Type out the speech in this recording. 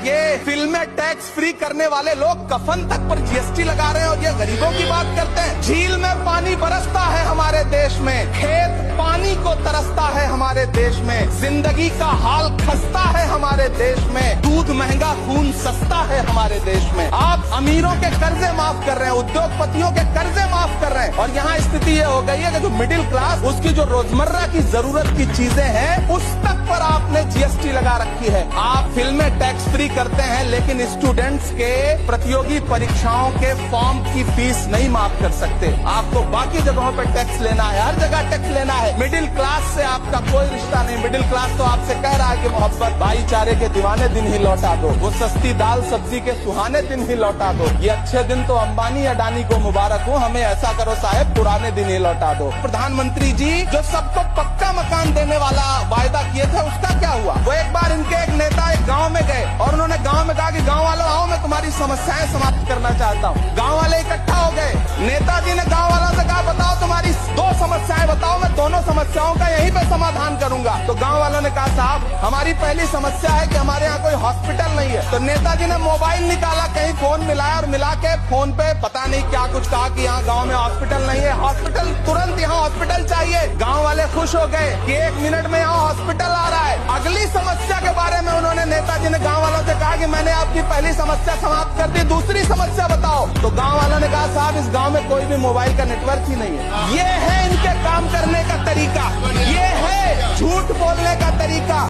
ये फिल्में tax free करने वाले लोग कफन तक पर जीएसटी लगा रहे हैं और ये गरीबों की बात करते हैं। झील में पानी बरसता है हमारे देश में, खेत पानी को तरसता है हमारे देश में, जिंदगी का हाल खस्ता है हमारे देश में, दूध महंगा खून सस्ता है हमारे देश में। आप अमीरों के कर्जे माफ कर रहे हैं, उद्योगपतियों के कर्जे माफ कर रहे हैं और यहाँ स्थिति ये हो गई है कि जो मिडिल क्लास, उसकी जो रोजमर्रा की जरूरत की चीजें हैं उस तक पर आपने जीएसटी लगा रखी है। आप फिल्में टैक्स फ्री करते हैं लेकिन स्टूडेंट्स के प्रतियोगी परीक्षाओं के फॉर्म की फीस नहीं माफ कर सकते। आपको बाकी जगहों पर टैक्स लेना है, हर जगह टैक्स लेना है। मिडिल क्लास से आपका कोई रिश्ता नहीं। मिडिल क्लास तो आपसे कह रहा है कि मोहब्बत भाईचारे के दीवाने दिन ही लौटा दो, वो सस्ती दाल सब्जी के सुहाने दिन ही लौटा दो। ये अच्छे दिन तो अंबानी अडानी को मुबारक हो, हमें ऐसा करो साहब पुराने दिन ही लौटा दो। प्रधानमंत्री जी जो सबको पक्का मकान देने वाला वायदा किए थे उसका क्या हुआ? वो एक बार इनके एक नेता एक गांव में गए और उन्होंने गांव में कहा कि गांव वालों आओ, मैं तुम्हारी समस्याएं समाप्त करना चाहता हूं। गांव वाले इकट्ठा हो गए। नेताजी ने गांव वालों से कहा बताओ तुम्हारी 2 समस्याएं बताओ, मैं दोनों समस्याओं का यहीं पे समाधान करूंगा। तो गांव वालों ने कहा साहब हमारी पहली समस्या है कि हमारे यहाँ कोई हॉस्पिटल नहीं है। तो नेताजी ने मोबाइल निकाला, कहीं फोन मिलाया और मिला के फोन पे पता नहीं क्या कुछ कहा कि यहाँ गाँव में हॉस्पिटल नहीं है, हॉस्पिटल तुरंत यहाँ हॉस्पिटल चाहिए। गाँव वाले खुश हो गए कि 1 मिनट में यहाँ हॉस्पिटल आ रहा है। अगली समस्या के बारे में उन्होंने नेताजी ने गाँव वालों से कहा कि मैंने आपकी पहली समस्या समाप्त कर दी, दूसरी समस्या बताओ। तो गाँव वालों ने कहा साहब इस गाँव में कोई भी मोबाइल का नेटवर्क ही नहीं है। ये है इनके काम करने का तरीका।